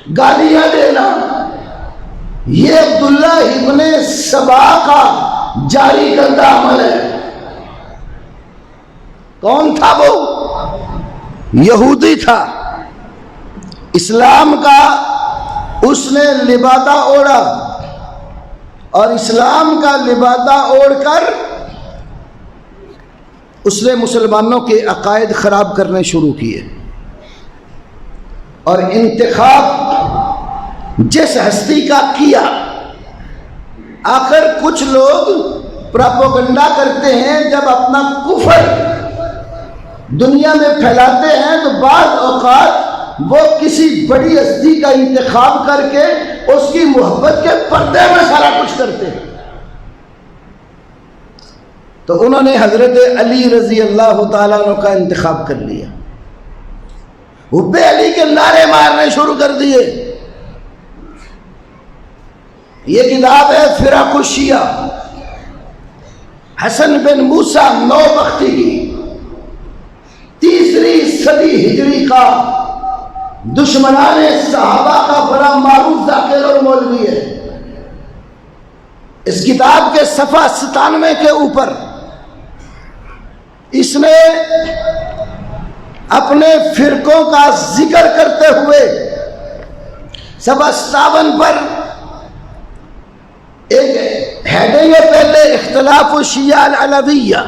گالیاں دینا، یہ عبداللہ ابن سبا کا جاری کردہ عمل ہے۔ کون تھا وہ؟ یہودی تھا، اسلام کا اس نے لبادہ اوڑھا، اور اسلام کا لبادہ اوڑھ کر اس نے مسلمانوں کے عقائد خراب کرنے شروع کیے، اور انتخاب جس ہستی کا کیا، آخر کچھ لوگ پراپوگنڈا کرتے ہیں، جب اپنا کفر دنیا میں پھیلاتے ہیں تو بعض اوقات وہ کسی بڑی ہستی کا انتخاب کر کے اس کی محبت کے پردے میں سارا کچھ کرتے ہیں۔ تو انہوں نے حضرت علی رضی اللہ تعالیٰ عنہ کا انتخاب کر لیا، حب علی کے نعرے مارنے شروع کر دیے۔ یہ کتاب ہے فرق الشیعہ، حسن بن موسیٰ نوبختی کی، 3 صدی ہجری کا دشمنان صحابہ کا بڑا معروف ذاکر اور مولوی ہے۔ اس کتاب کے صفحہ 97 کے اوپر اس نے اپنے فرقوں کا ذکر کرتے ہوئے صفحہ 57 پر ایک ہیڈنگ ہے، پہلے اختلاف الشیعہ العلویہ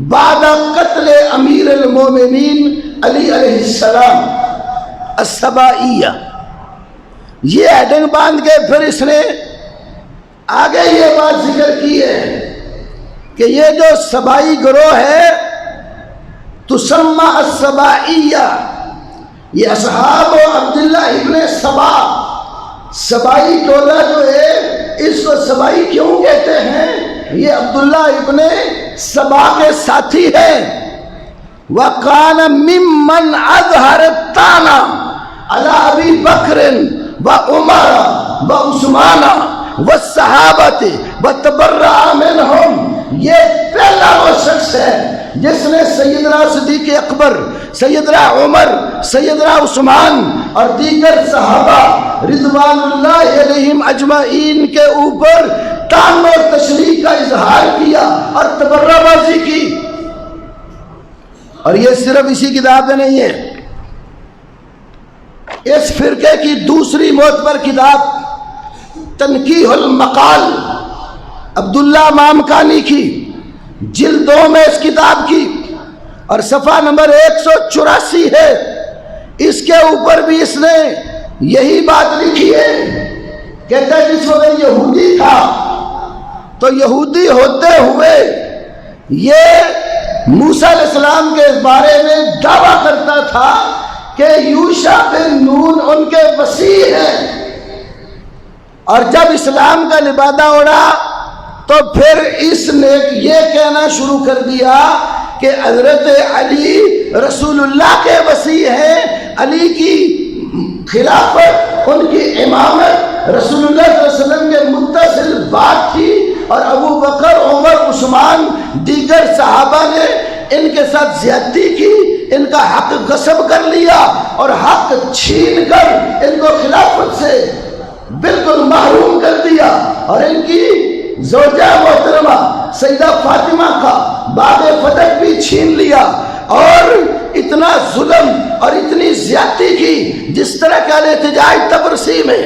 بعد قتل امیر المومنین علی علیہ السلام السبائیہ، یہ ہیڈنگ باندھ کے پھر اس نے آگے یہ بات ذکر کی ہے کہ یہ جو سبائی گروہ ہے تسمى السبائیہ، یہ اصحاب عبداللہ ابن سبا، سبائی ٹولہ جو ہے اس کو سبائی کیوں کہتے ہیں؟ یہ عبداللہ ابن سبا کے ساتھی ہیں۔ وَقَانَ مِمَّنْ أَظْهَرَ الطَّعْنَ عَلَى أَبِي بَكْرٍ وَعُمَرَ وَعُثْمَانَ وَالصَّحَابَةِ وَتَبَرَّأَ مِنْهُمْ، یہ پہلا وہ شخص ہے جس نے سیدنا صدیق اکبر، سیدنا عمر، سیدنا عثمان اور دیگر صحابہ رضوان اللہ علیہم اجمعین کے اوپر طعن و تشریح کا اظہار کیا اور تبرہ بازی کی۔ اور یہ صرف اسی کتاب میں نہیں ہے، اس فرقے کی دوسری معتبر کتاب تنقیح المقال عبداللہ مامکانی کی، جلد 2 میں اس کتاب کی، اور صفحہ نمبر 184 ہے، اس کے اوپر بھی اس نے یہی بات لکھی ہے۔ کہتا ہے جس وقت یہودی تھا تو یہودی ہوتے ہوئے یہ موسیٰ علیہ السلام کے بارے میں دعویٰ کرتا تھا کہ یوشع بن نون ان کے وسیع ہیں، اور جب اسلام کا لبادہ اڑا تو پھر اس نے یہ کہنا شروع کر دیا کہ حضرت علی رسول اللہ کے وسیع ہیں، علی کی خلافت، ان کی امامت رسول اللہ صلی اللہ علیہ وسلم کے متصل بات تھی، اور ابو بکر، عمر، عثمان دیگر صحابہ نے ان کے ساتھ زیادتی کی، ان کا حق غصب کر لیا اور حق چھین کر ان کو خلافت سے بالکل محروم کر دیا، اور ان کی زوجہ محترمہ سیدہ فاطمہ کا باب فتح بھی چھین لیا، اور اتنا ظلم اور اتنی زیادتی کی، جس طرح کہ الاحتجاج تبرسی میں،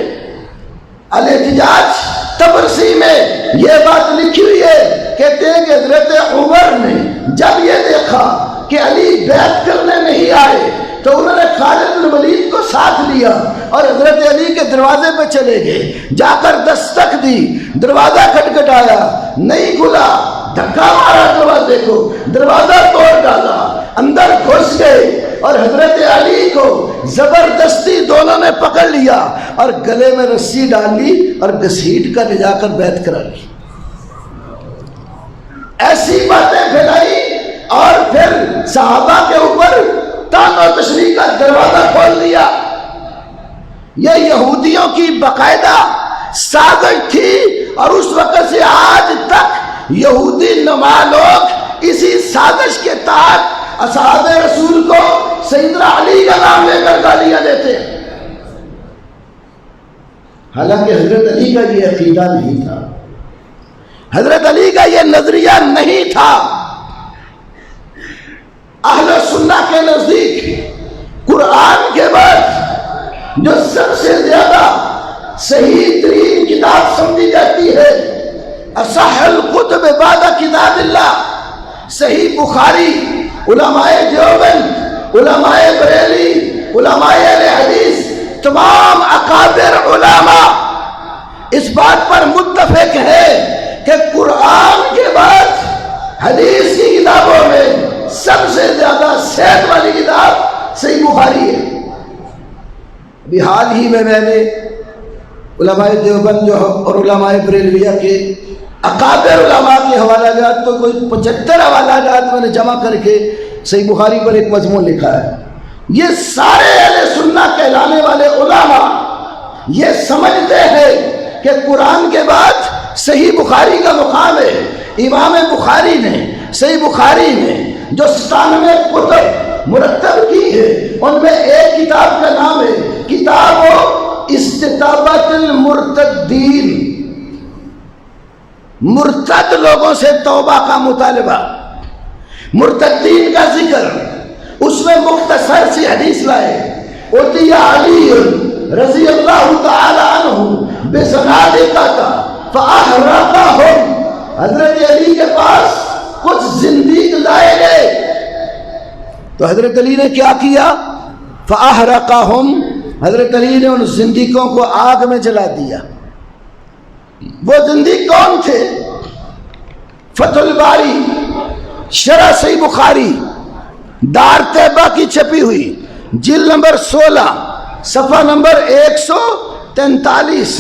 الاحتجاج تبرسی میں یہ بات لکھی ہوئی ہے، کہتے ہیں کہ حضرت عمر نے جب یہ دیکھا کہ علی بیعت کرنے نہیں آئے تو انہوں نے خالد بن ولید کو ساتھ لیا اور حضرت علی کے دروازے پہ چلے گئے، جا کر دستک دی، دروازہ کھٹکھٹایا، نہیں کھلا، دھکا مارا دروازے کو، دروازہ توڑ ڈالا، اندر گھس گئے اور حضرت علی کو زبردستی دونوں نے پکڑ لیا اور گلے میں رسی ڈالی اور گھسیٹ کر لے جا کر بیعت کرا لی۔ ایسی باتیں پھیلائی اور پھر صحابہ کے اوپر طعن و تشریح کا دروازہ کھول دیا۔ یہ یہودیوں کی باقاعدہ سازش تھی، اور اس وقت سے آج تک یہودی نما لوگ اسی سازش کے تحت اصحاب رسول کو سیدنا علی کا نام لے کر گالیاں دیتے ہیں۔ حالانکہ حضرت علی کا یہ عقیدہ نہیں تھا، حضرت علی کا یہ نظریہ نہیں تھا۔ اہل سنہ کے نزدیک قرآن کے بعد جو سب سے زیادہ صحیح ترین کتاب سمجھی جاتی ہے، اصح الکتب بعد کتاب اللہ، صحیح بخاری، علماء دیوبند، علماء بریلی، علماء اہل حدیث، تمام اکابر علماء اس بات پر متفق ہے کہ قرآن کے بعد حدیث کی کتابوں میں سب سے زیادہ صحت والی کتاب صحیح بخاری ہے۔ ابھی حال ہی میں نے علماء دیوبند اور علماء بریلویہ کے اکابر علماء کے حوالہ جات تو کوئی 75 حوالہ جات میں نے جمع کر کے صحیح بخاری پر ایک مضمون لکھا ہے۔ یہ سارے اہل سنہ کہلانے والے علماء یہ سمجھتے ہیں کہ قرآن کے بعد صحیح بخاری کا مقام ہے۔ امام بخاری نے صحیح بخاری میں جو 97 کتب مرتب کی ہے، ان میں ایک کتاب کا نام ہے کتاب استتابۃ المرتدین، مرتد لوگوں سے توبہ کا مطالبہ، مرتدین کا ذکر۔ اس میں مختصر سی حدیث لائے، اُتِیَ علی رضی اللہ تعالی عنہ بزنادقہ فاحرقہم، حضرت علی کے پاس کچھ زندیق لائے گئے تو حضرت علی نے کیا کیا؟ فاحرقہم، حضرت علی نے ان زندیقوں کو آگ میں جلا دیا۔ وہ زندیق کون تھے؟ فتح الباری، شرح صحیح بخاری، دار طیبہ کی چھپی ہوئی، جلد نمبر 16، صفحہ نمبر 143۔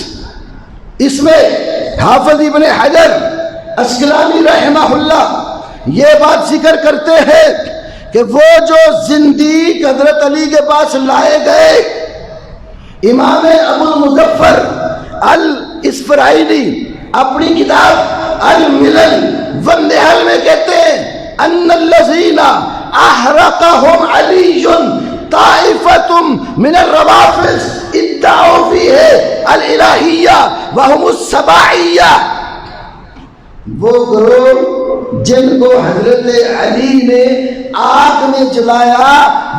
اس میں حافظ ابن حجر عسقلانی رحمہ اللہ یہ بات ذکر کرتے ہیں کہ وہ جو زندیق حضرت علی کے پاس لائے گئے، امام ابو المظفر الاسفرائیلی اپنی کتاب الملل والنحل میں کہتے ہیں ان الذین احرقهم علی طائفۃ من الروافض ادعوا فیہ الالہیہ وهم السباعیہ، وہ گروہ جن کو حضرت علی نے آگ میں جلایا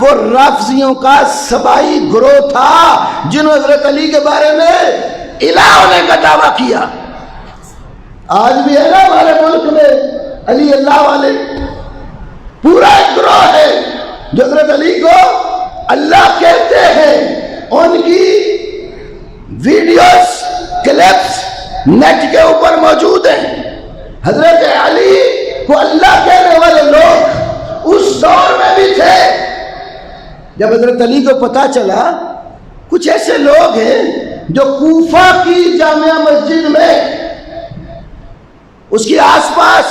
وہ رافضیوں کا سبائی گروہ تھا، جنہوں حضرت علی کے بارے میں الہ ہونے کا دعویٰ کیا۔ آج بھی ہے نا ہمارے ملک میں علی اللہ والے، پورا ایک گروہ ہے جو حضرت علی کو اللہ کہتے ہیں۔ ان کی ویڈیوز کلپس نیٹ کے اوپر موجود ہیں۔ حضرت علی کو اللہ کہنے والے لوگ اس دور میں بھی تھے۔ جب حضرت علی کو پتا چلا کچھ ایسے لوگ ہیں جو کوفہ کی جامعہ مسجد میں اس کی آس پاس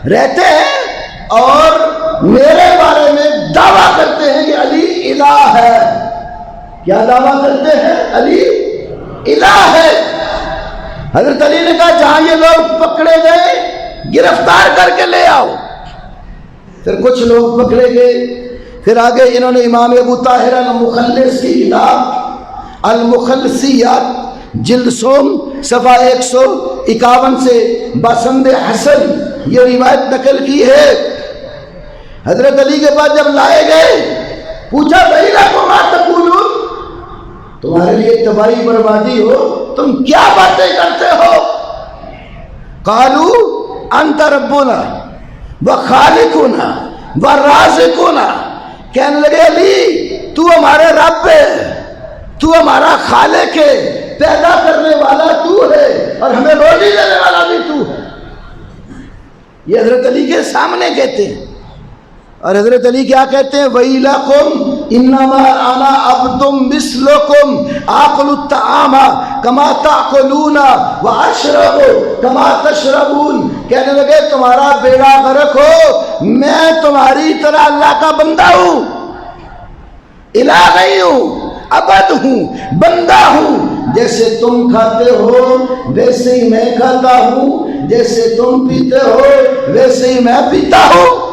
رہتے ہیں اور میرے بارے میں دعویٰ کرتے ہیں کہ علی الہ ہے۔ کیا دعویٰ کرتے ہیں؟ علی الہ ہے۔ حضرت علی نے کہا جہاں یہ لوگ پکڑے گئے گرفتار کر کے لے آؤ۔ پھر کچھ لوگ پکڑے گئے، پھر آگے انہوں نے امام ابو طاہر المخلص کی کتاب المخلصیات جلد سوم صفحہ 151 سے باسند حسن یہ روایت نقل کی ہے۔ حضرت علی کے بعد جب لائے گئے پوچھا بَيْنَكُمْ مَا تَقُولُونَ، تمہارے لیے تباہی بربادی ہو، تم کیا باتیں کرتے ہو؟ قالوا انت ربنا وخالقنا ورازقنا، کہنے لگے علی تو ہمارے رب ہے، تو ہمارا خالق ہے، پیدا کرنے والا تو ہے اور ہمیں روزی دینے والا بھی تو ہے۔ یہ حضرت علی کے سامنے کہتے ہیں۔ اور حضرت علی کیا کہتے ہیں؟ وَإِلَكُمْ إِنَّمَا أَنَا عَبْدٌ مِثْلُكُمْ آكُلُ الطَّعَامَ كَمَا تَأْكُلُونَ وَأَشْرَبُ كَمَا تَشْرَبُونَ، کہنے لگے تمہارا بیڑا غرق ہو، میں تمہاری طرح اللہ کا بندہ ہوں، الہ نہیں ہوں، عبد ہوں، بندہ ہوں۔ جیسے تم کھاتے ہو ویسے ہی میں کھاتا ہوں، جیسے تم پیتے ہو ویسے ہی میں پیتا ہوں۔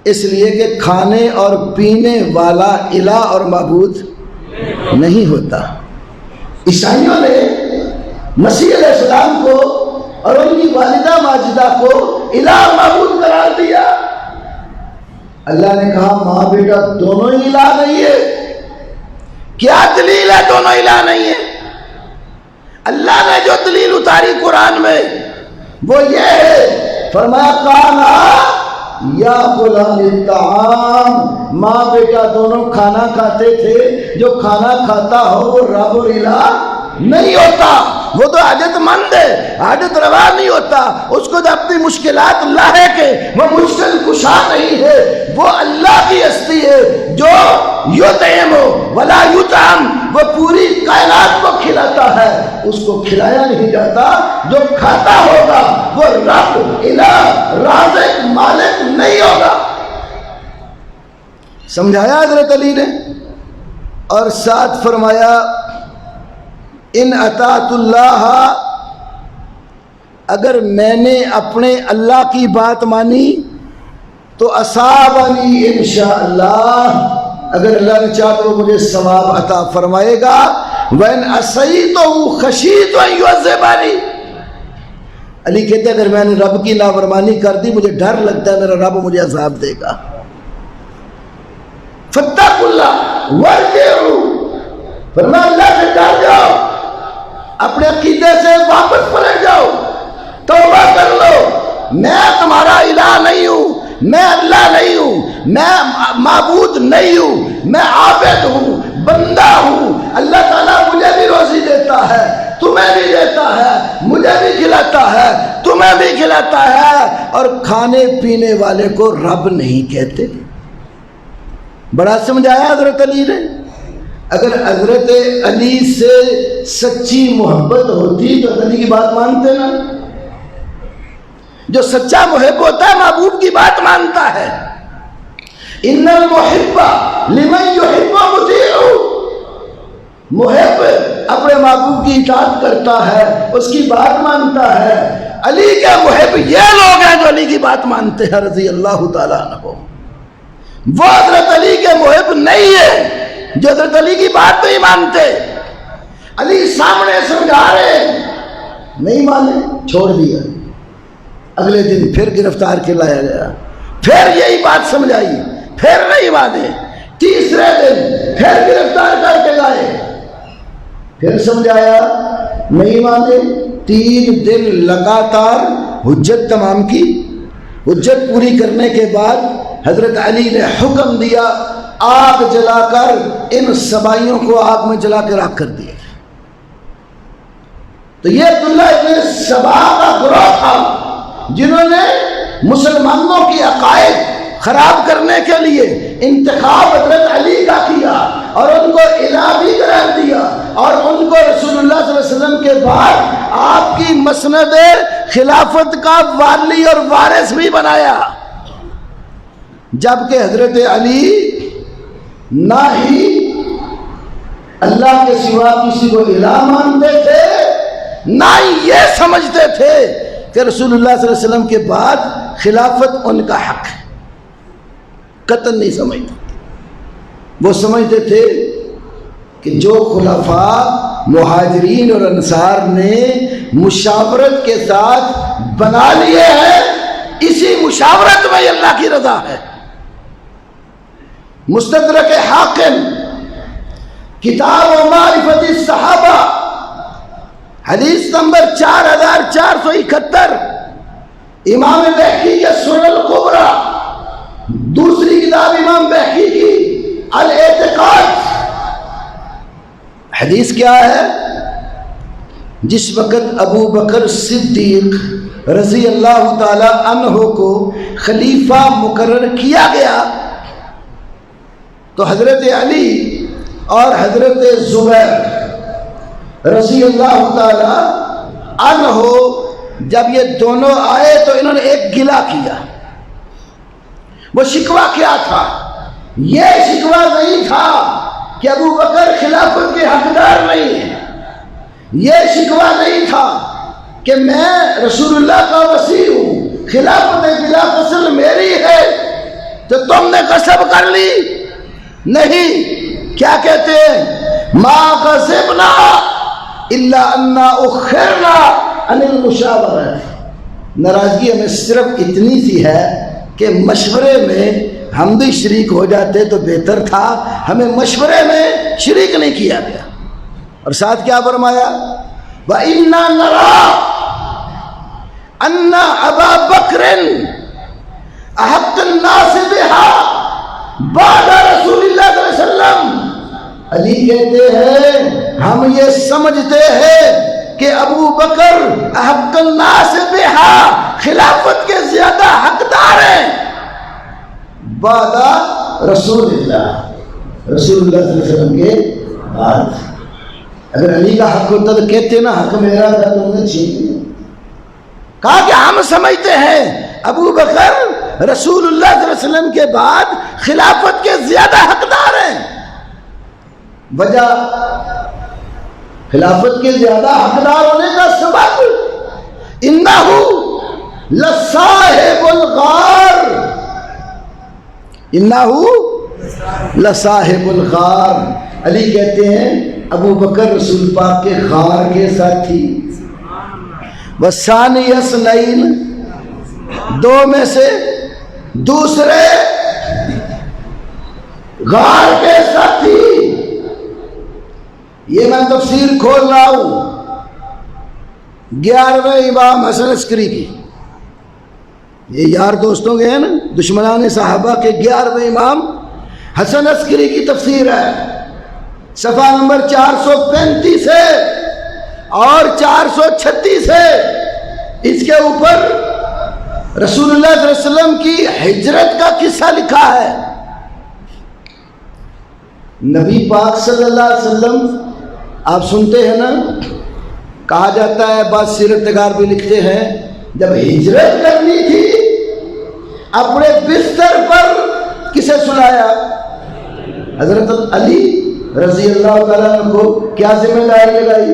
اس لیے کہ کھانے اور پینے والا الہ اور معبود نہیں ہوتا۔ عیسائیوں نے مسیح علیہ السلام کو اور ان کی والدہ ماجدہ کو الہ معبود قرار دیا. اللہ نے کہا ماں بیٹا دونوں ہی الہ نہیں ہے. کیا دلیل ہے دونوں الہ نہیں ہے؟ اللہ نے جو دلیل اتاری قرآن میں وہ یہ ہے، فرمایا کانا یا غلام الطعام، ماں بیٹا دونوں کھانا کھاتے تھے. جو کھانا کھاتا ہو وہ رب اور الہ نہیں ہوتا، وہ تو حاجت مند ہے، حاجت روا نہیں ہوتا. اس کو تو اپنی مشکلات لاحق ہے، وہ مشکل کشا نہیں ہے. وہ اللہ کی ہستی ہے جو یطعم ولا یطعم، وہ پوری کائنات کو کھلاتا ہے، اس کو کھلایا نہیں جاتا. جو کھاتا ہوگا وہ رب الہ رازق مالک نہیں ہوگا. سمجھایا حضرت علی نے، اور ساتھ فرمایا ان اطاعت اللہ، اگر میں نے اپنے اللہ کی بات مانی تو اصابنی انشاءاللہ، اگر اللہ نے چاہا تو وہ مجھے ثواب عطا فرمائے گا. وَإِنْ عَصَيْتُهُ خَشِيتُ أَنْ يُعَذِّبَنِي، علی کہتے ہیں اگر میں نے رب کی نافرمانی کر دی مجھے ڈر لگتا ہے میرا رب مجھے عذاب دے گا. فَاتَّقُوا اللَّهَ وَارْجِعُوا، فرمایا اللہ سے ڈر جاؤ، اپنے عقیدے سے واپس پلٹ جاؤ، توبہ کر لو. میں تمہارا الہ نہیں ہوں، میں اللہ نہیں ہوں، میں معبود نہیں ہوں، میں عابد ہوں، بندہ ہوں. اللہ تعالیٰ مجھے بھی روزی دیتا ہے، تمہیں بھی دیتا ہے، مجھے بھی کھلاتا ہے، تمہیں بھی کھلاتا ہے. اور کھانے پینے والے کو رب نہیں کہتے. بڑا سمجھایا حضرت علی نے. اگر حضرت علی سے سچی محبت ہوتی تو علی کی بات مانتے نا. جو سچا محب ہوتا ہے محبوب کی بات مانتا ہے. ان المحب لمن یحب مطیع، محب اپنے محبوب کی اطاعت کرتا ہے، اس کی بات مانتا ہے. علی کے محب یہ لوگ ہیں جو علی کی بات مانتے ہیں رضی اللہ تعالیٰ عنہ. وہ حضرت علی کے محب نہیں ہے جو حضرت علی کی بات نہیں مانتے. علی سامنے سمجھا رہے نہیں مانے، چھوڑ دیا. اگلے دن پھر گرفتار کے لایا گیا، پھر یہی بات سمجھائی، پھر نہیں مانے. تیسرے دن پھر گرفتار کر کے لائے، پھر سمجھایا نہیں مانے. 3 دن لگاتار حجت تمام کی. حجت پوری کرنے کے بعد حضرت علی نے حکم دیا آگ جلا کر ان سبائیوں کو آگ میں جلا کے راکھ کر دیا. تو یہ عبداللہ ابن سبا کا گروہ تھا جنہوں نے مسلمانوں کی عقائد خراب کرنے کے لیے انتخاب حضرت علی کا کیا اور ان کو الہ بھی قرار دیا اور ان کو رسول اللہ صلی اللہ علیہ وسلم کے بعد آپ کی مسند خلافت کا والی اور وارث بھی بنایا. جبکہ حضرت علی نہ ہی اللہ کے سوا کسی کو الہ مانتے تھے، نہ ہی یہ سمجھتے تھے کہ رسول اللہ صلی اللہ علیہ وسلم کے بعد خلافت ان کا حق ہے. قطعاً نہیں سمجھتے. وہ سمجھتے تھے کہ جو خلفاء مہاجرین اور انصار نے مشاورت کے ساتھ بنا لیے ہیں، اسی مشاورت میں اللہ کی رضا ہے. مستدرک حاکم کتاب و معرفت الصحابہ حدیث نمبر 4471، امام بہقی کے سنن الکبریٰ، دوسری کتاب امام بہقی کی الاعتقاد. حدیث کیا ہے؟ جس وقت ابو بکر صدیق رضی اللہ تعالی عنہ کو خلیفہ مقرر کیا گیا تو حضرت علی اور حضرت زبیر رضی اللہ تعالی عنہ جب یہ دونوں آئے تو انہوں نے ایک گلہ کیا. وہ شکوہ کیا تھا؟ یہ شکوہ نہیں تھا کہ ابو بکر خلافت کے حقدار نہیں ہے، یہ شکوہ نہیں تھا کہ میں رسول اللہ کا وصی ہوں، خلافت بلا فصل میری ہے تو تم نے غصب کر لی. نہیں، کیا کہتے ہیں؟ ما غصبنا الا انا اخرنا عن المشاورہ. ناراضگی ہمیں صرف اتنی سی ہے کہ مشورے میں ہم بھی شریک ہو جاتے تو بہتر تھا، ہمیں مشورے میں شریک نہیں کیا گیا. اور ساتھ کیا فرمایا؟ وَإِنَّا نَرَىٰ أَنَّ أَبَا بَكْرٍ أَحَقَّ النَّاسِ بِهَا بَعْدَ رسول اللہ صلی اللہ علیہ وسلم. علی کہتے ہیں ہم یہ سمجھتے ہیں کہ ابو بکر احق الناس بہا، خلافت کے زیادہ حقدار ہیں بعد رسول اللہ، رسول اللہ صلی اللہ علیہ وسلم کے بعد. اگر علی کا حق ہوتا تو کہتے نا حق میرا تھا تو انہیں چھین لیا. کہا کہ ہم سمجھتے ہیں ابو بکر رسول اللہ صلی اللہ علیہ وسلم کے بعد خلافت کے زیادہ حقدار ہیں. وجہ خلافت کے زیادہ حقدار ہونے کا سبب انہو لصاحب الغار، انہو لصاحب الغار. علی کہتے ہیں ابو بکر رسول پاک کے غار کے ساتھی. وثانی اثنین، دو میں سے دوسرے غار کے ساتھی. یہ میں تفسیر کھول رہا ہوں 11ویں امام حسن عسکری کی. یہ یار دوستوں کے ہیں نا دشمنان صحابہ کے 11ویں امام حسن عسکری کی تفسیر ہے. صفحہ نمبر 435 ہے اور 436 ہے. اس کے اوپر رسول اللہ صلی اللہ علیہ وسلم کی ہجرت کا قصہ لکھا ہے. نبی پاک صلی اللہ علیہ وسلم آپ سنتے ہیں نا، کہا جاتا ہے، بعض سیرت نگار بھی لکھتے ہیں، جب ہجرت کرنی تھی اپنے بستر پر کسے سلایا؟ حضرت علی رضی اللہ تعالیٰ عنہ کو کیا ذمہ داری لگائی؟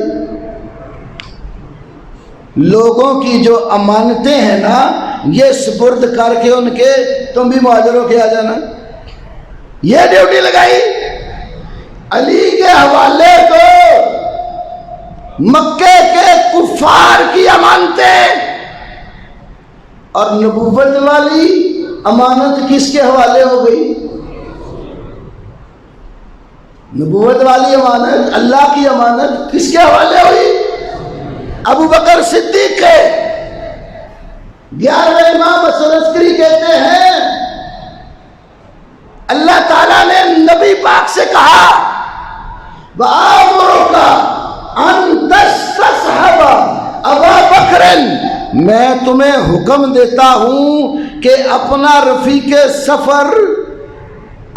لوگوں کی جو امانتیں ہیں نا یہ سپرد کر کے ان کے تم بھی مہاجر ہو کے آ جانا، یہ ڈیوٹی لگائی. علی کے حوالے کو مکے کے کفار کی امانتیں اور نبوت والی امانت کس کے حوالے ہو گئی؟ نبوت والی امانت، اللہ کی امانت کس کے حوالے ہوئی؟ ابو بکر صدیق کے. 11ویں امام حسن عسکری کہتے ہیں اللہ تعالیٰ نے نبی پاک سے کہا وَآمُرُكَ أَن تَسْتَصْحَبَ أَبَا بَكْرٍ، میں تمہیں حکم دیتا ہوں کہ اپنا رفیق سفر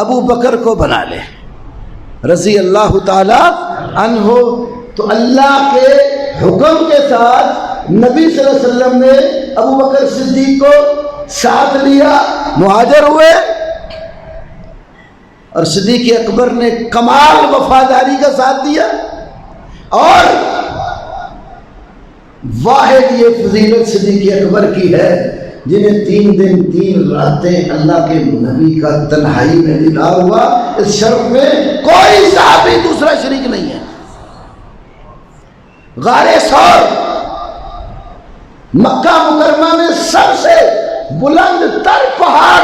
ابو بکر کو بنا لے رضی اللہ تعالی عنہ. تو اللہ کے حکم کے ساتھ نبی صلی اللہ علیہ وسلم نے ابو بکر صدیق کو ساتھ لیا، مہاجر ہوئے. اور صدیق اکبر نے کمال وفاداری کا ساتھ دیا. اور واحد یہ فضیلت صدیق اکبر کی ہے جنہیں 3 دن 3 راتیں اللہ کے نبی کا تنہائی میں دیدار ہوا. اس شرف میں کوئی صحابی دوسرا شریک نہیں ہے. غار ثور مکہ مکرمہ میں سب سے بلند تر پہاڑ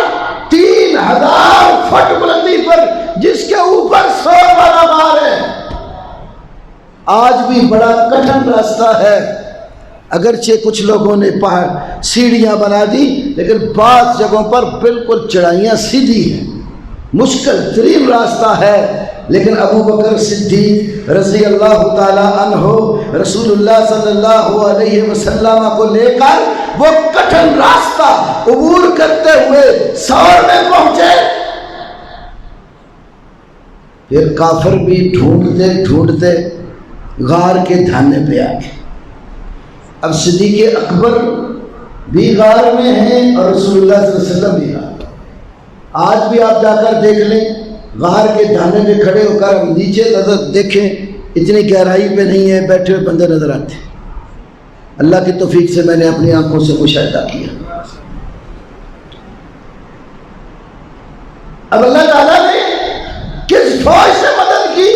3000 فٹ بلندی پر، جس کے اوپر ثور والا غار ہے. آج بھی بڑا کٹھن راستہ ہے، اگرچہ کچھ لوگوں نے سیڑھیاں بنا دی لیکن بعض جگہوں پر بالکل چڑھائیاں سیدھی ہیں، مشکل ترین راستہ ہے. لیکن ابو بکر صدیق رضی اللہ تعالی عنہ رسول اللہ صلی اللہ علیہ وسلم کو لے کر وہ کٹھن راستہ عبور کرتے ہوئے ثور میں پہنچے. پھر کافر بھی ڈھونڈتے ڈھونڈتے غار کے دھانے پہ آ گئے. اب صدیق اکبر بھی غار میں ہیں اور رسول اللہ صلی اللہ علیہ وسلم بھی غار. آج بھی آپ جا کر دیکھ لیں، غار کے دھانے پہ کھڑے ہو کر نیچے نظر دیکھیں، اتنی گہرائی پہ نہیں ہے، بیٹھے ہوئے بندے نظر آتے. اللہ کی توفیق سے میں نے اپنی آنکھوں سے مشاہدہ کیا. اب اللہ تعالیٰ نے کس فوج سے مدد کی؟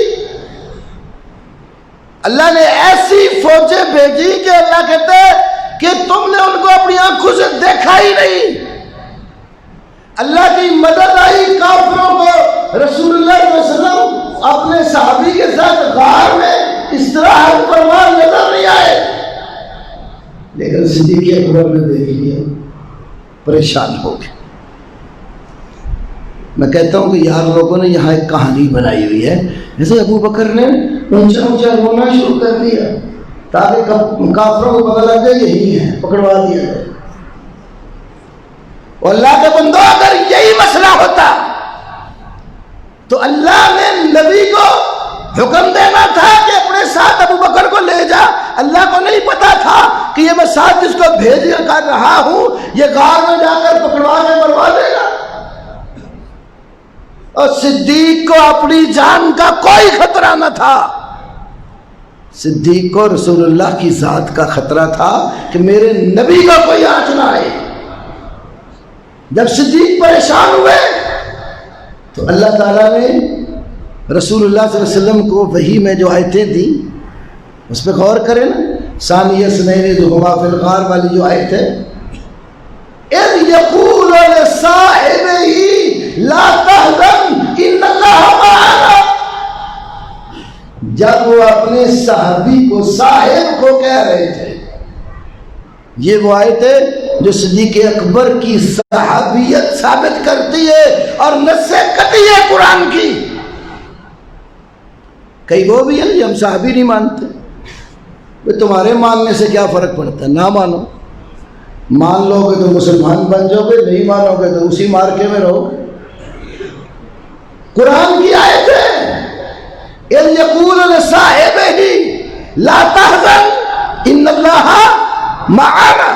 اللہ نے ایسے نے بھیجی کہ اللہ کہتے کہ تم نے ان کو اپنی آنکھوں سے دیکھا ہی نہیں. اللہ کی مدد آئی کافروں کو. رسول اللہ صلی اللہ علیہ وسلم اپنے صحابی کے ساتھ غار میں استراحت فرما نظر نہیں آئے, لیکن صدیق اکبر نے دیکھ لیا, پریشان ہو گئے. میں کہتا ہوں کہ یار لوگوں نے یہاں ایک کہانی بنائی ہوئی ہے, جیسے ابو بکر نے اونچا اونچا رونا شروع کر دیا تاکہ کافروں کو پتہ لگ جائے یہی ہے, پکڑوا دیا جائے. اور اللہ کے بندو اگر یہی مسئلہ ہوتا تو اللہ نے نبی کو حکم دینا تھا کہ اپنے ساتھ ابو بکر کو لے جا. اللہ کو نہیں پتا تھا کہ یہ میں ساتھ جس کو بھیج کر رہا ہوں یہ غار میں جا کر پکڑوا کے مروا دے گا. اور صدیق کو اپنی جان کا کوئی خطرہ نہ تھا. صدیق کو رسول اللہ کی ذات کا خطرہ تھا کہ میرے نبی کا کوئی آنچ نہ آئے. جب صدیق پریشان ہوئے تو اللہ تعالیٰ نے رسول اللہ صلی اللہ علیہ وسلم کو وحی میں جو آیتیں دی اس پہ غور کریں نا. ثانی اثنین اذ ہما فی الغار والی جو آیت ہے, اذ یقول لصاحبہ لا تحزن ان اللہ معنا, جب وہ اپنے صحابی کو صاحب کو کہہ رہے تھے. یہ وہ آیت ہے جو صدیق اکبر کی صحابیت ثابت کرتی ہے اور نص قطعی ہے قرآن کی. کئی وہ بھی ہیں ہم صحابی نہیں مانتے. تمہارے ماننے سے کیا فرق پڑتا ہے, نہ مانو. مان لو گے تو مسلمان بن جاؤ گے, نہیں مانو گے تو اسی مارکے میں رہو. قرآن کی آیت ہے اذ یقول لصاحبہ لا تحزن ان اللہ معنا.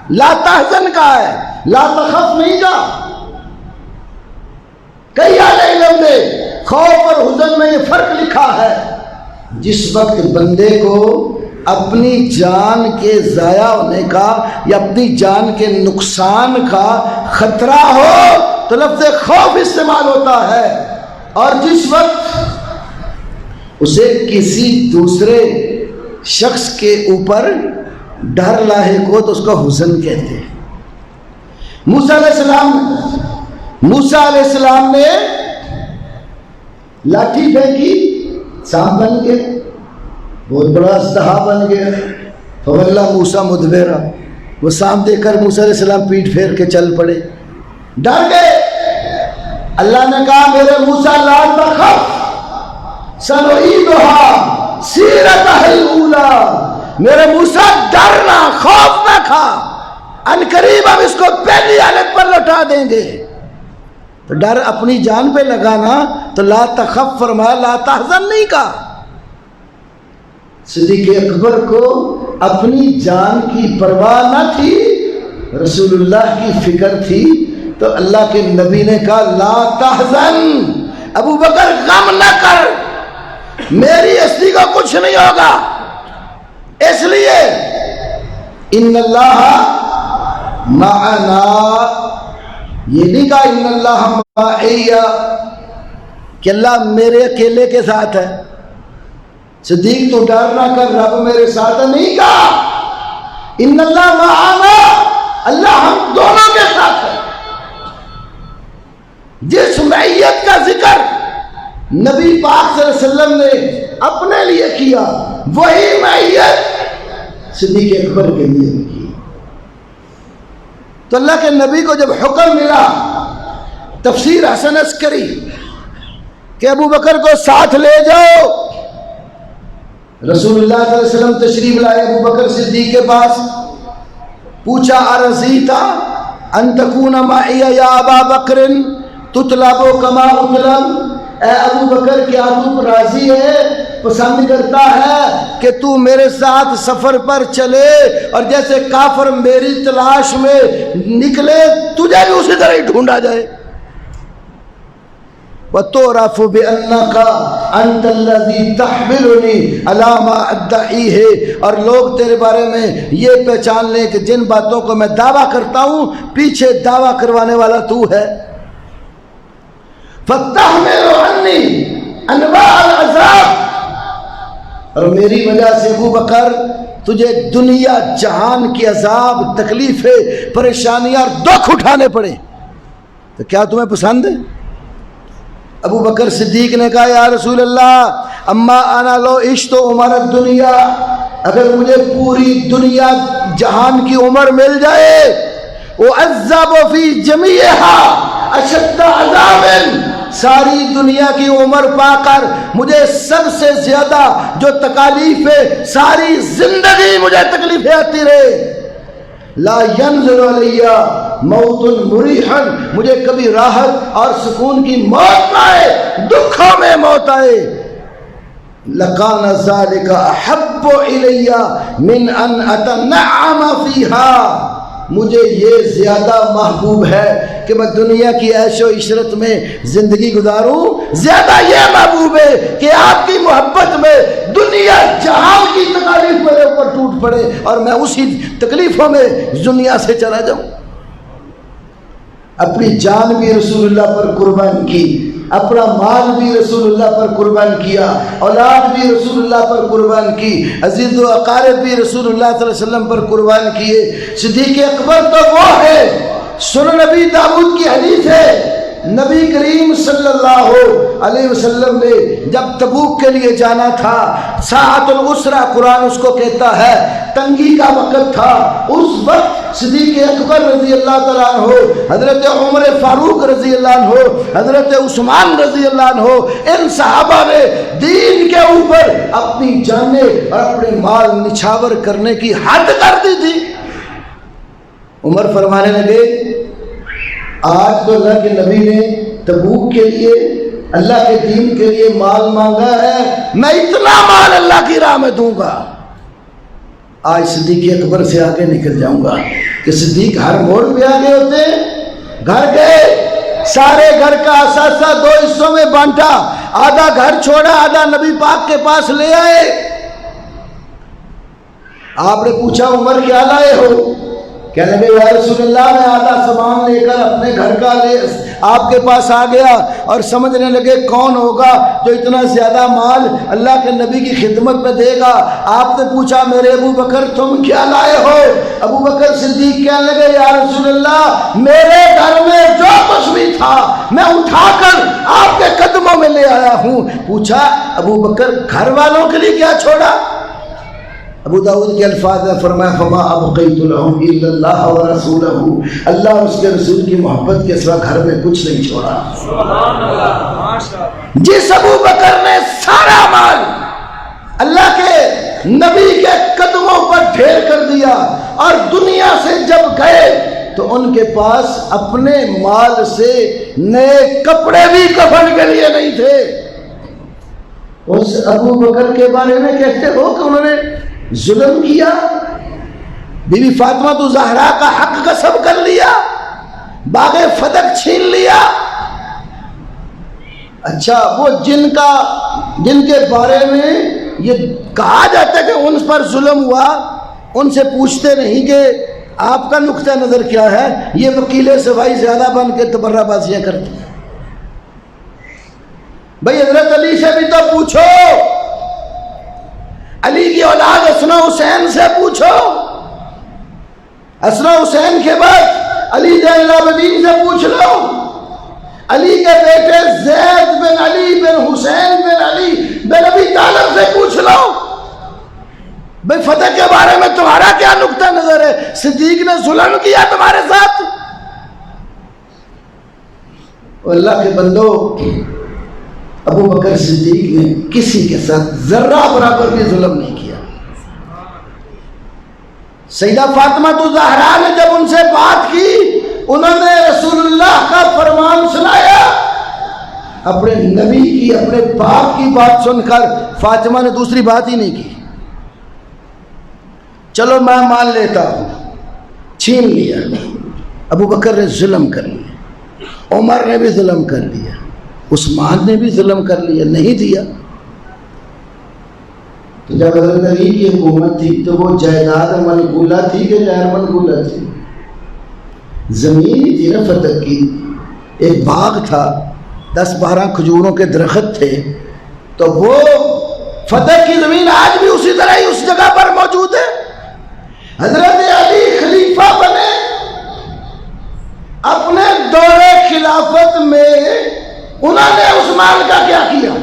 لا تحزن کا ہے, لا تخف نہیں کا. کئی اہل علم نے خوف اور حزن میں یہ فرق لکھا ہے. جس وقت بندے کو اپنی جان کے ضائع ہونے کا یا اپنی جان کے نقصان کا خطرہ ہو تو لفظ خوف استعمال ہوتا ہے, اور جس وقت اسے کسی دوسرے شخص کے اوپر ڈر لاحق ہو تو اس کو حزن کہتے ہیں. موسیٰ علیہ السلام نے لاٹھی پھینکی, سانپ بن گئے, بہت بڑا اژدہا بن گیا. فولا موسیٰ مدبرا, وہ سانپ دیکھ کر موسیٰ علیہ السلام پیٹ پھیر کے چل پڑے, ڈر گئے. اللہ نے کہا میرے موسیٰ لا تخف سنعیدھا سیرتھا الاولی, میرے موسیٰ ڈرنا خوف نہ کھا, ان قریب ہم اس کو پہلی حالت پر لوٹا دیں گے. تو ڈر اپنی جان پہ لگانا تو لا تخف فرمایا, لا تحزن نہیں کہا. صدیق اکبر کو اپنی جان کی پرواہ نہ تھی, رسول اللہ کی فکر تھی. تو اللہ کے نبی نے کہا لا تحزن, ابو بکر غم نہ کر, میری ہستی کو کچھ نہیں ہوگا. اس لیے ان اللہ معنا, یہ نہیں کہا ان اللہ معی کہ اللہ میرے اکیلے کے ساتھ ہے. صدیق تو ڈر نہ کر, رب میرے ساتھ ہے, نہیں کہا ان اللہ معنا, اللہ ہم دونوں کے ساتھ ہے. جس معیت کا ذکر نبی پاک صلی اللہ علیہ وسلم نے اپنے لیے کیا وہی معیت صدیق اکبر کے لیے کی. تو اللہ کے نبی کو جب حکم ملا, تفسیر حسن عسکری کہ ابو بکر کو ساتھ لے جاؤ, رسول اللہ صلی اللہ علیہ وسلم تشریف لائے ابو بکر صدیق کے پاس, پوچھا ارضیتا ان تکون معی یا ابا بکر تطلب کما اطلب, اے ابو بکر کیا تو راضی ہے, پسند کرتا ہے کہ تو میرے ساتھ سفر پر چلے اور جیسے کافر میری تلاش میں نکلے تجھے بھی اسی طرح ہی ڈھونڈا جائے. وَتُعْرَفُ بِأَنَّكَ أَنْتَ الَّذِي تَحْمِلُنِي عَلَى مَا أَدَّعِيهِ, اور لوگ تیرے بارے میں یہ پہچان لیں کہ جن باتوں کو میں دعویٰ کرتا ہوں پیچھے دعویٰ کروانے والا تو ہے. فَتَحْمِلُ عَنِّي أَنْوَاءَ الْعَذَابِ, اور میری وجہ سے ابو بکر تجھے دنیا جہان کی عذاب، تکلیفیں، پریشانیاں اور دکھ اٹھانے پڑے، تو کیا تمہیں پسند ہے؟ ابو بکر صدیق نے کہا یا رسول اللہ اما انا لو عشت عمر الدنیا، اگر مجھے پوری دنیا جہان کی عمر مل جائے، وعذب فی جمیعہا اشد عذاب، ساری دنیا کی عمر پا کر مجھے سب سے زیادہ جو تکالیفیں، ساری زندگی مجھے تکلیفیں آتی رہے، لا ینزل علی موت مریحا، مجھے کبھی راحت اور سکون کی موت نہ آئے، دکھوں میں موت آئے، لکان ذالک احب الی من ان اتنعم فیہا، مجھے یہ زیادہ محبوب ہے کہ میں دنیا کی عیش و عشرت میں زندگی گزاروں، زیادہ یہ محبوب ہے کہ آپ کی محبت میں دنیا جہان کی تکالیف میرے اوپر ٹوٹ پڑے اور میں اسی تکلیفوں میں دنیا سے چلا جاؤں۔ اپنی جان بھی رسول اللہ پر قربان کی، اپنا مال بھی رسول اللہ پر قربان کیا، اولاد بھی رسول اللہ پر قربان کی، عزیز و اقارب بھی رسول اللہ صلی اللہ علیہ وسلم پر قربان کیے۔ صدیق اکبر تو وہ ہے، سنن نبی داؤد کی حدیث ہے، نبی کریم صلی اللہ علیہ وسلم نے جب تبوک کے لیے جانا تھا، ساعت العسرہ قرآن اس کو کہتا ہے، تنگی کا وقت تھا، اس وقت صدیق اکبر رضی اللہ تعالیٰ عنہ، حضرت عمر فاروق رضی اللہ عنہ، حضرت عثمان رضی اللہ عنہ، ان صحابہ نے دین کے اوپر اپنی جانیں اور اپنے مال نچھاور کرنے کی حد کر دی تھی۔ عمر فرمانے لگے آج تو اللہ کے نبی نے تبوک کے لیے، اللہ کے دین کے لیے مال مانگا ہے، میں اتنا مال اللہ کی راہ میں دوں گا، آج صدیق اکبر سے آگے نکل جاؤں گا۔ کہ صدیق ہر موڑ پہ آگے ہوتے ہیں، گھر گئے، سارے گھر کا اثاثہ دو حصوں میں بانٹا، آدھا گھر چھوڑا، آدھا نبی پاک کے پاس لے آئے۔ آپ نے پوچھا عمر کیا لائے ہو؟ کہنے لگے یا رسول اللہ میں آدھا سامان لے کر اپنے گھر کا لے آپ کے پاس آ گیا، اور سمجھنے لگے کون ہوگا جو اتنا زیادہ مال اللہ کے نبی کی خدمت میں دے گا۔ آپ نے پوچھا میرے ابو بکر تم کیا لائے ہو؟ ابو بکر صدیق کہنے لگے یا رسول اللہ میرے گھر میں جو کچھ بھی تھا میں اٹھا کر آپ کے قدموں میں لے آیا ہوں۔ پوچھا ابو بکر گھر والوں کے لیے کیا چھوڑا؟ ابو داؤد کے الفاظ میں فرمایا فما ابقیت لهم الا اللہ ورسولہ، اللہ اس کے رسول کی محبت کے سوا گھر میں کچھ نہیں چھوڑا۔ سبحان اللہ، ماشاءاللہ۔ جس ابو بکر نے سارا مال اللہ کے نبی کے قدموں پر ڈھیر کر دیا اور دنیا سے جب گئے تو ان کے پاس اپنے مال سے نئے کپڑے بھی کفن کے لیے نہیں تھے۔ اس ابو بکر کے بارے میں کہتے ہو کہ انہوں نے ظلم کیا، بی بی فاطمہ تو زہرا کا حق غصب کر لیا، باغ فتح چھین لیا۔ اچھا وہ جن کے بارے میں یہ کہا جاتا ہے کہ ان پر ظلم ہوا، ان سے پوچھتے نہیں کہ آپ کا نقطہ نظر کیا ہے، یہ وکیل صفائی زیادہ بن کے تبرہ بازیاں کرتے ہیں۔ بھئی حضرت علی سے بھی تو پوچھو، علی کی اولاد حسن حسین سے پوچھو، حسن حسین کے بعد علی زین العابدین سے پوچھ لو، علی کے بیٹے زید بن علی بن حسین بن علی بن ابی طالب سے پوچھ لو، بھئی فتح کے بارے میں تمہارا کیا نقطہ نظر ہے؟ صدیق نے ظلم کیا تمہارے ساتھ؟ اللہ کے بندو، ابو بکر صدیق نے کسی کے ساتھ ذرہ برابر بھی ظلم نہیں کیا۔ سیدہ فاطمہ تو زہرا نے جب ان سے بات کی، انہوں نے رسول اللہ کا فرمان سنایا، اپنے نبی کی، اپنے باپ کی بات سن کر فاطمہ نے دوسری بات ہی نہیں کی۔ چلو میں مان لیتا ہوں، چھین لیا، ابو بکر نے ظلم کر لیا، عمر نے بھی ظلم کر لیا، عثمان نے بھی ظلم کر لیا، نہیں دیا۔ تو جب حضرت علی کی حکومت تھی تو وہ جائیداد منقولہ تھی کہ غیر منقولہ تھی؟ زمین تھی نا فتح کی، ایک باغ تھا، 10-12 کھجوروں کے درخت تھے، تو وہ فتح کی زمین آج بھی اسی طرح ہی اس جگہ پر موجود ہے. حضرت علی خلیفہ بنے، اپنے دور خلافت میں انہوں نے عثمان کا کیا کیا؟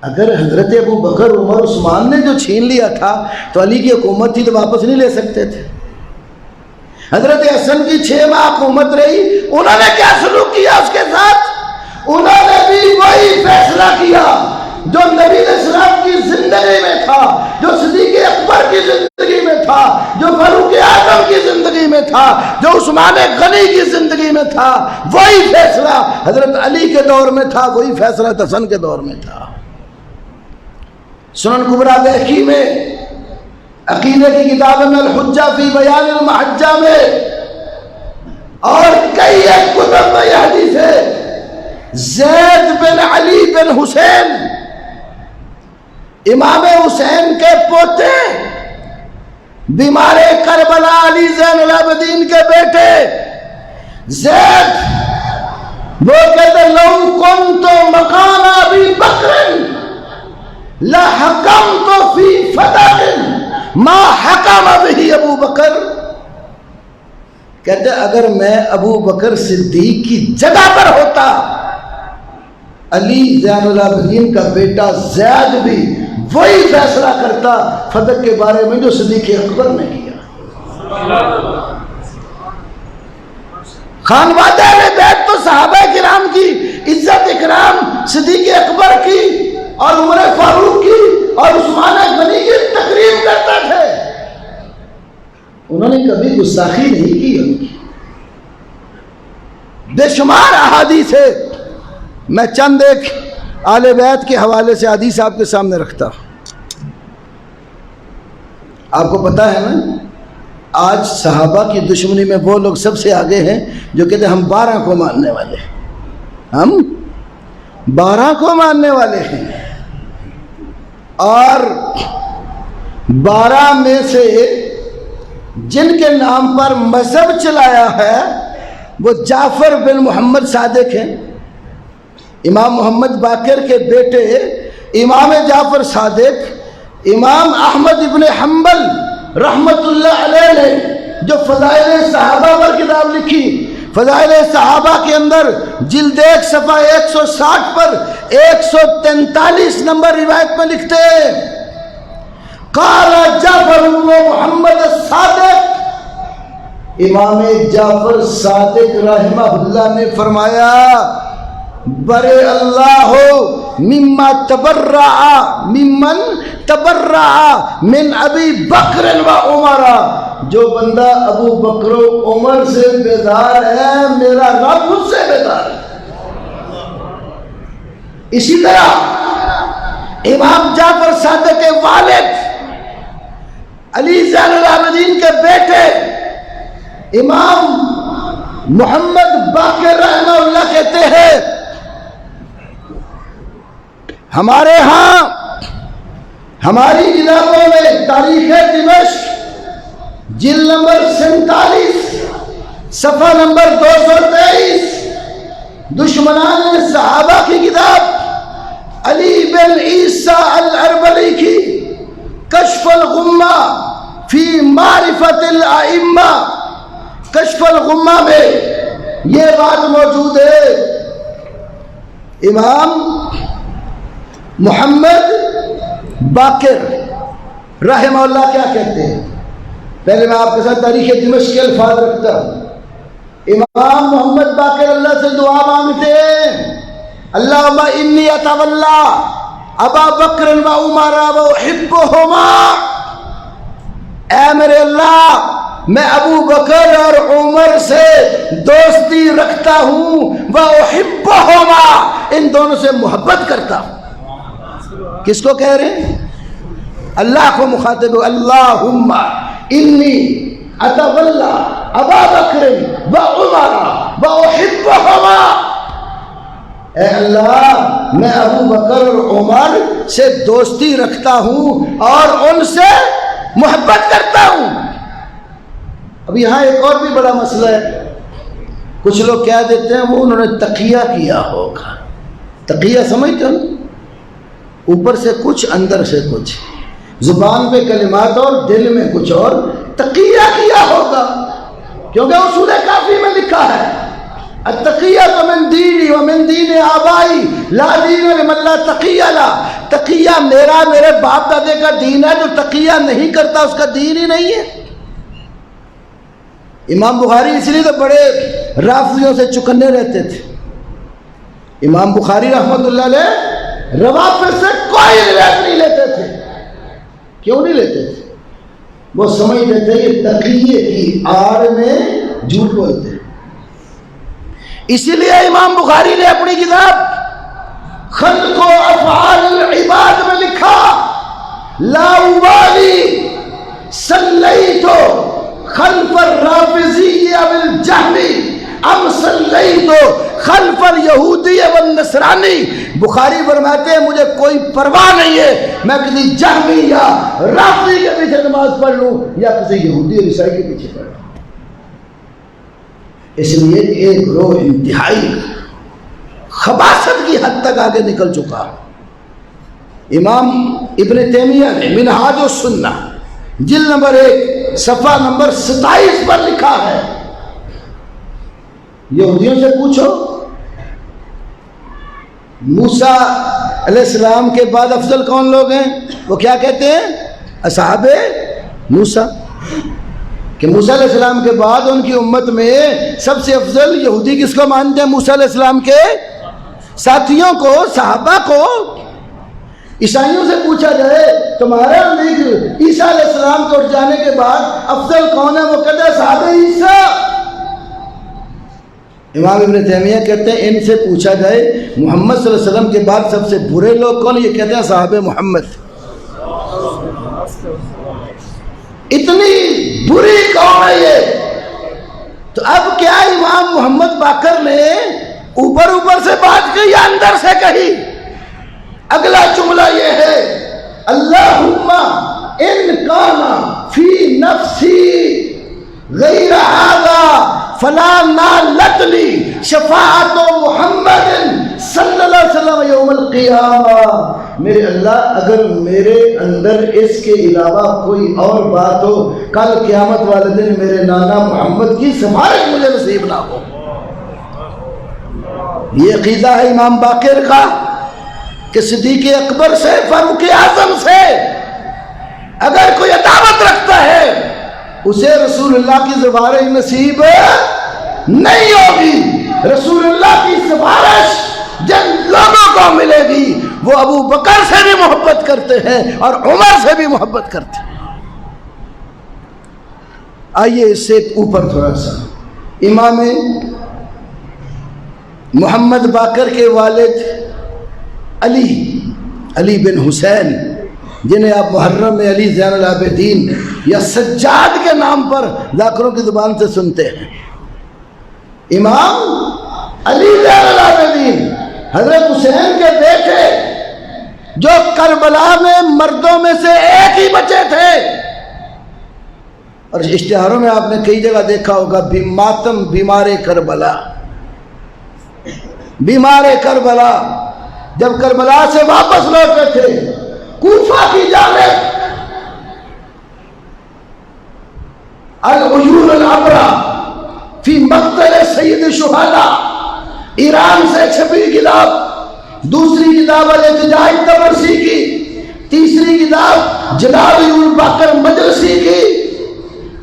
اگر حضرت ابو بکر عمر عثمان نے جو چھین لیا تھا تو علی کی حکومت تھی تو واپس نہیں لے سکتے تھے. حضرت حسن کی 6 ماہ حکومت رہی، انہوں نے کیا سلوک کیا اس کے ساتھ؟ انہوں نے بھی وہی فیصلہ کیا جو نبی علیہ السلام کی زندگی میں تھا، جو صدیق اکبر کی زندگی میں تھا، جو فاروق اعظم کی زندگی میں تھا، جو عثمان غنی کی زندگی میں تھا. وہی فیصلہ حضرت علی کے دور میں تھا، وہی فیصلہ حسن کے دور میں تھا. سنن کبریٰ بہقی میں، عقیدے کی کتاب میں الحجہ فی بیان المحجہ میں، اور کئی ایک کتب میں یہ حدیث ہے، زید بن علی بن حسین، امام حسین کے پوتے، بیمار کربلا علی زین العابدین کے بیٹے زید، وہ کہتے لو کنت مکان ابی بکر لحکمت فی فتح ما حکم به ابو بکر. کہتے اگر میں ابو بکر صدیق کی جگہ پر ہوتا، علی زین العابدین کا بیٹا زید بھی وہی فیصلہ کرتا فتح کے بارے میں جو صدیق اکبر نے کیا. خانوادہ اہل بیت تو صحابہ کرام کی عزت اکرام، صدیق اکبر کی اور عمر فاروق کی اور عثمان غنی کی تقریب کرتے تھے. انہوں نے کبھی گستاخی نہیں کی ان کی. بے شمار احادیث ہے، میں چند ایک آل بیت کے حوالے سے حدیث آپ کے سامنے رکھتا ہوں. آپ کو پتا ہے نا، آج صحابہ کی دشمنی میں وہ لوگ سب سے آگے ہیں جو کہتے ہیں ہم 12 کو ماننے والے ہیں، ہم 12 کو ماننے والے ہیں. اور 12 میں سے جن کے نام پر مذہب چلایا ہے وہ جعفر بن محمد صادق ہیں. امام محمد باقر کے بیٹے امام جعفر صادق، امام احمد ابن حنبل رحمت اللہ علیہ نے جو فضائل صحابہ پر کتاب لکھی، فضائل صحابہ کے اندر جلد 1 صفحہ 160 پر 143 نمبر روایت میں لکھتے ہیں، قال جعفر بن محمد الصادق، امام جعفر صادق رحمہ اللہ نے فرمایا برے اللہ مما تبرع ممن تبرع من ابی بکر و عمر، جو بندہ ابو بکر و عمر سے بیدار ہے میرا رب اس سے بیدار ہے. اسی طرح امام جعفر صادق کے والد علی زین العابدین کے بیٹے امام محمد باقر رحمہ اللہ کہتے ہیں ہمارے ہاں ہماری کتابوں میں تاریخ دمشق جلد نمبر 47 صفحہ نمبر 223 دشمنان صحابہ کی کتاب علی بن عیسیٰ الاربلی کی کشف الغمہ فی معرفت الائمہ، کشف الغمہ میں یہ بات موجود ہے. امام محمد باقر رحمہ اللہ کیا کہتے ہیں؟ پہلے میں آپ کے ساتھ تاریخ دمشق کے الفاظ رکھتا ہوں. امام محمد باقر اللہ سے دعا مانگتے ہیں، اللہم انی اتولا ابا بکر و عمر و احبہما، اے میرے اللہ میں ابو بکر اور عمر سے دوستی رکھتا ہوں، وَأُحِبُّهُمَا، ان دونوں سے محبت کرتا ہوں. کس کو کہہ رہے ہیں؟ اللہ کو مخاطب. اللہم انی اتولا ابا بکر وعمر وأحبهما، اے اللہ میں ابو بکر اور عمر سے دوستی رکھتا ہوں اور ان سے محبت کرتا ہوں. اب یہاں ایک اور بھی بڑا مسئلہ ہے. کچھ لوگ کہہ دیتے ہیں وہ انہوں نے تقیہ کیا ہوگا. تقیہ سمجھتے ہو؟ اوپر سے کچھ اندر سے کچھ، زبان پہ کلمات اور دل میں کچھ اور، تقیہ کیا ہوگا کیونکہ اصول کافی میں لکھا ہے التقیہ من دینی ومن دین آبائی لا دین لمن لا تقیہ لا، تقیہ میرا میرے باپ دادے کا دین ہے، جو تقیہ نہیں کرتا اس کا دین ہی نہیں ہے۔ امام بخاری اس لیے تو بڑے رافضیوں سے چکنے رہتے تھے۔ امام بخاری رحمت اللہ علیہ روافض سے کوئی روایت نہیں لیتے تھے۔ کیوں نہیں لیتے تھے؟ وہ سمجھتے تھے یہ تقیے کی آڑ میں جھوٹ بولتے ہیں۔ اسی لیے امام بخاری نے اپنی کتاب خلق و افعال العباد میں لکھا لا ابالی صلیت خلف الرافضی والجہمی ام صلیت خلف الیہودی والنصرانی۔ بخاری فرماتے ہیں مجھے کوئی پرواہ نہیں ہے میں کسی جہمی یا رافضی کے پیچھے نماز پڑھ لوں یا کسی یہودی اور عیسائی کے پیچھے پڑھ لوں۔ اس لیے ایک گروہ انتہائی خباثت کی حد تک آگے نکل چکا۔ امام ابن تیمیہ نے منہاج السنہ جلد نمبر 1 صفحہ نمبر 27 پر لکھا ہے، یہودیوں سے پوچھو موسیٰ علیہ السلام کے بعد افضل کون لوگ ہیں؟ وہ کیا کہتے ہیں؟ اصحاب موسیٰ، کہ موسیٰ علیہ السلام کے بعد ان کی امت میں سب سے افضل یہودی کس کو مانتے ہیں؟ موسیٰ علیہ السلام کے ساتھیوں کو، صحابہ کو۔ عیسائیوں سے پوچھا جائے تمہارا نزدیک عیسیٰ علیہ السلام کو اٹھ جانے کے بعد افضل کون ہے؟ وہ کہتے ہیں صحابہ عیسیٰ۔ امام ابن تیمیہ کہتے ہیں ان سے پوچھا جائے محمد صلی اللہ علیہ وسلم کے بعد سب سے برے لوگ کون؟ یہ کہتے ہیں صحابہ محمد۔ اتنی بری قوم ہے یہ۔ تو اب کیا امام محمد باقر نے اوپر اوپر سے بات کی یا اندر سے کہی؟ اگلا جملہ یہ ہے اللہم ان کان فی نفسی غیر ھذا فلا نالت لی شفاعت محمد صلی اللہ علیہ وسلم یوم القیامہ۔ میرے اللہ اگر میرے اندر اس کے علاوہ کوئی اور بات ہو کل قیامت والے دن میرے نانا محمد کی سفارش مجھے نصیب نہ ہو۔ یہ عقیدہ ہے امام باقر کا کہ صدیق اکبر سے، فاروق اعظم سے اگر کوئی عداوت رکھتا ہے اسے رسول اللہ کی سفارش نصیب نہیں ہوگی۔ رسول اللہ کی سفارش جن لوگوں کو ملے گی وہ ابو بکر سے بھی محبت کرتے ہیں اور عمر سے بھی محبت کرتے ہیں۔ آئیے اس سے اوپر تھوڑا سا، امام محمد باقر کے والد علی بن حسین، جنہیں آپ محرم میں علی زین العابدین یا سجاد کے نام پر ذاکروں کی زبان سے سنتے ہیں، امام علی زین العابدین حضرت حسین کے بیٹے جو کربلا میں مردوں میں سے ایک ہی بچے تھے، اور اشتہاروں میں آپ نے کئی جگہ دیکھا ہوگا ماتم بیمار کربلا، بیمار کربلا۔ جب کربلا سے واپس لوٹے تھے کوفہ کی جانب، العیون العبرہ فی مقتل سید الشہداء، ایران سے چھپی کتاب، دوسری کتاب الاحتجاج طبرسی کی، تیسری کتاب جلال باقر مجلسی کی،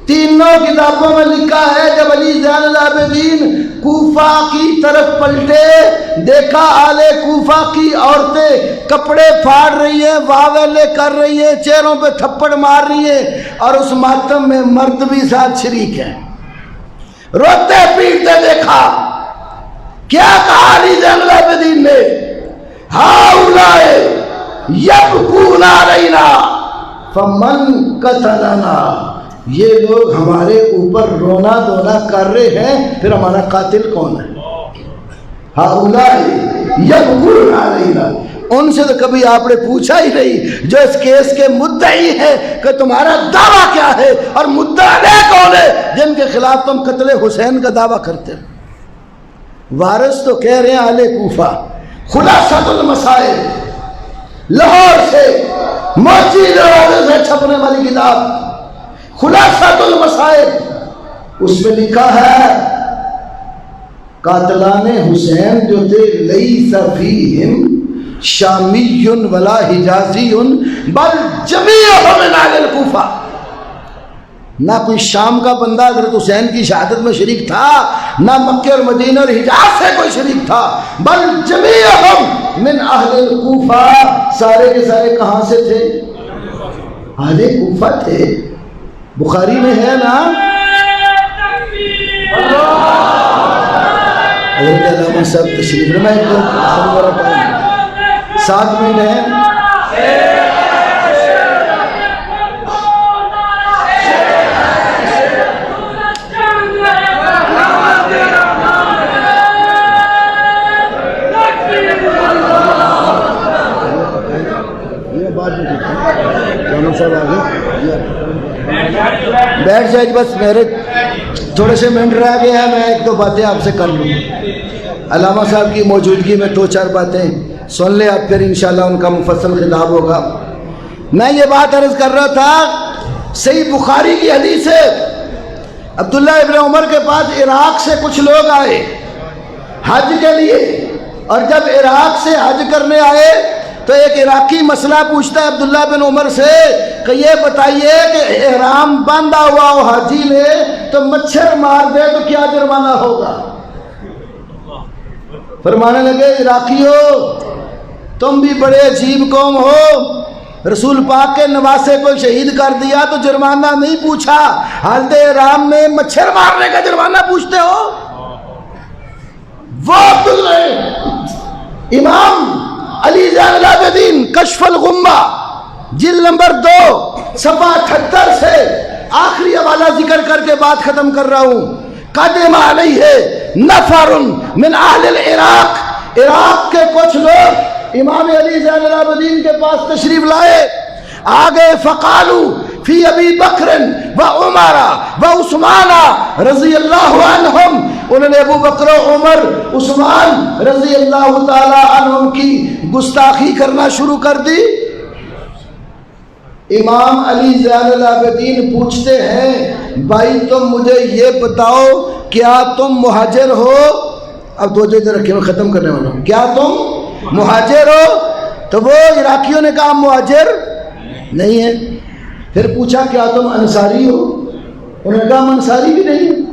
تینوں کتابوں میں لکھا ہے جب علی زین العابدین کوفہ کی طرف پلٹے، دیکھا آل کوفہ کی عورتیں کپڑے پھاڑ رہی ہیں، واویلے کر رہی ہیں، چہروں پہ تھپڑ مار رہی ہیں، اور اس ماتم میں مرد بھی ساتھ شریک ہیں، روتے پیٹتے دیکھا۔ کیا کہا علی زین العابدین نے؟ ہاؤلائے یبکون علینا فمن قتلنا، یہ لوگ ہمارے اوپر رونا دھونا کر رہے ہیں، پھر ہمارا قاتل کون ہے؟ ہاؤلائے یبکون علینا، ان سے تو کبھی آپ نے پوچھا ہی نہیں جو اس کیس کے مدعی ہے کہ تمہارا دعویٰ کیا ہے اور مدعی کون ہے جن کے خلاف تم قتل حسین کا دعویٰ کرتے ہیں۔ وارث تو کہہ رہے ہیں اہل کوفہ، خلاصۃ المسائل لاہور سے موچی دروازے سے چھپنے والی کتاب خلاصۃ المصائب، اس میں لکھا ہے قاتلان حسین جو تھے لیس فیہم شامی ولا حجازی بل جمیعہم من اہل الکوفہ، نہ کوئی شام کا بندہ حضرت حسین کی شہادت میں شریک تھا، نہ مکہ اور مدینہ اور حجاز سے کوئی شریک تھا، بل جمیعہم من اہل الکوفہ، سارے کے سارے کہاں سے تھے؟ اہل کوفہ تھے۔ بخاری میں ہے نا، حضرت علامہ صاحب تشریف میں ایک دو 7 منٹ ہے۔ بیٹھ جائے، بس میرے تھوڑے سے منٹ رہ گئے ہیں، میں ایک دو باتیں آپ سے کر لوں۔ علامہ صاحب کی موجودگی میں 2-4 باتیں سن لیں آپ، پھر انشاءاللہ ان کا مفصل خطاب ہوگا۔ میں یہ بات عرض کر رہا تھا، صحیح بخاری کی حدیث ہے، عبداللہ ابن عمر کے پاس عراق سے کچھ لوگ آئے حج کے لیے، اور جب عراق سے حج کرنے آئے تو ایک عراقی مسئلہ پوچھتا ہے عبداللہ بن عمر سے کہ یہ بتائیے کہ احرام باندھا ہوا ہو حاجی نے تو مچھر مار دے تو کیا جرمانہ ہوگا؟ فرمانے لگے عراقیو تم بھی بڑے عجیب قوم ہو، رسول پاک کے نواسے کو شہید کر دیا تو جرمانہ نہیں پوچھا، حالت احرام میں مچھر مارنے کا جرمانہ پوچھتے ہو؟ وہ امام علی زین العابدین کشف الغمہ جلد نمبر 2 صفحہ 78 سے آخری حوالہ ذکر کر کے بات ختم کر رہا ہوں۔ قدم علیہ نفر من اہل العراق، عراق کے کچھ لوگ امام علی زین العابدین کے پاس تشریف لائے، آگے فقالو فی ابی بکر و عمر و عثمان رضی اللہ عنہم، انہوں نے ابو بکر و عمر عثمان رضی اللہ تعالی عنہم کی گستاخی کرنا شروع کر دی۔ امام علی زین العابدین پوچھتے ہیں بھائی تم مجھے یہ بتاؤ کیا تم مہاجر ہو؟ اب 2 ادھر رکھے میں ختم کرنے والا ہوں، کیا تم مہاجر ہو؟ تو وہ عراقیوں نے کہا مہاجر نہیں ہے۔ پھر پوچھا کیا تم انصاری ہو؟ انہوں نے کہا ہم انصاری بھی نہیں ہیں۔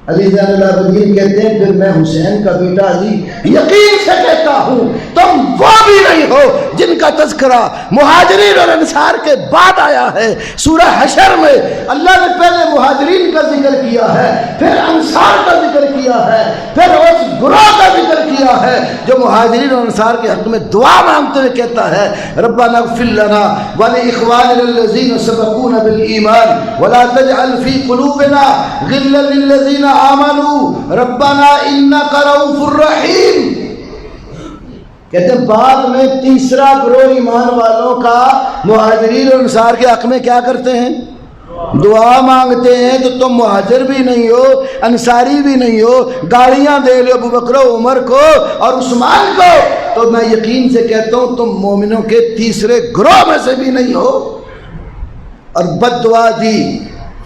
علی زین العابدین کہتے ہیں پھر میں حسین کا بیٹا علی یقین سے کہتا ہوں تم وہ بھی نہیں ہو جن کا تذکرہ مہاجرین اور انصار کے بعد آیا ہے۔ سورہ حشر میں اللہ نے پہلے مہاجرین کا ذکر کیا ہے، پھر انصار کا ذکر کیا ہے، پھر اس گروہ کا ذکر کیا ہے جو مہاجرین اور انصار کے حق میں دعا مانگتے ہوئے کہتا ہے ربنا اغفر لنا ولاخواننا الذین سبقونا بالایمان ولا تجعل فی قلوبنا غلا للذین آمنوا ربنا انک رؤوف الرحیم۔ کہتے ہیں بعد میں تیسرا گروہ ایمان والوں کا مہاجرین اور انصار کے حق میں کیا کرتے ہیں؟ دعا مانگتے ہیں۔ تو تم مہاجر بھی نہیں ہو، انصاری بھی نہیں ہو، گالیاں دے لو ابو بکر و عمر کو اور عثمان کو، تو میں یقین سے کہتا ہوں تم مومنوں کے تیسرے گروہ میں سے بھی نہیں ہو۔ اور بد دعا دی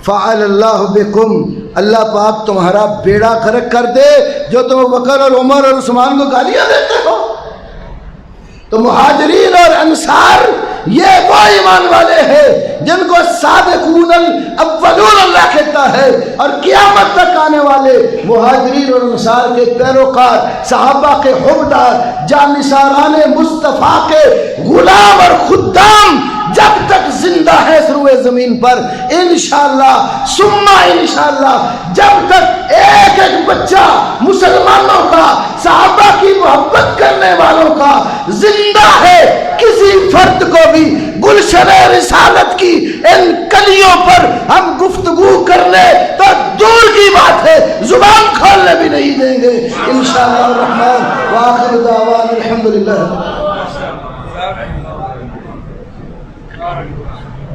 فعل اللہ بکم، اللہ پاک تمہارا بیڑا غرق کر دے جو تم ابو بکر اور عمر اور عثمان کو گالیاں دیتے ہو۔ تو مہاجرین اور انصار یہ وہ ایمان والے ہیں جن کو سابقون الاولون اللہ کہتا ہے، اور قیامت تک آنے والے مہاجرین اور انصار کے پیروکار، صحابہ کے حبدار، جانثاران مصطفیٰ کے غلام اور خدام جب تک زندہ ہے سروئے زمین پر انشاءاللہ ثم انشاءاللہ، جب تک ایک ایک بچہ مسلمانوں کا، صحابہ کی محبت کرنے والوں کا زندہ ہے، کسی فرد کو بھی گلشن رسالت کی ان کلیوں پر ہم گفتگو کرنے تو دور کی بات ہے، زبان کھولنے بھی نہیں دیں گے انشاءاللہ الرحمن۔ وآخر دعوانا الحمدللہ۔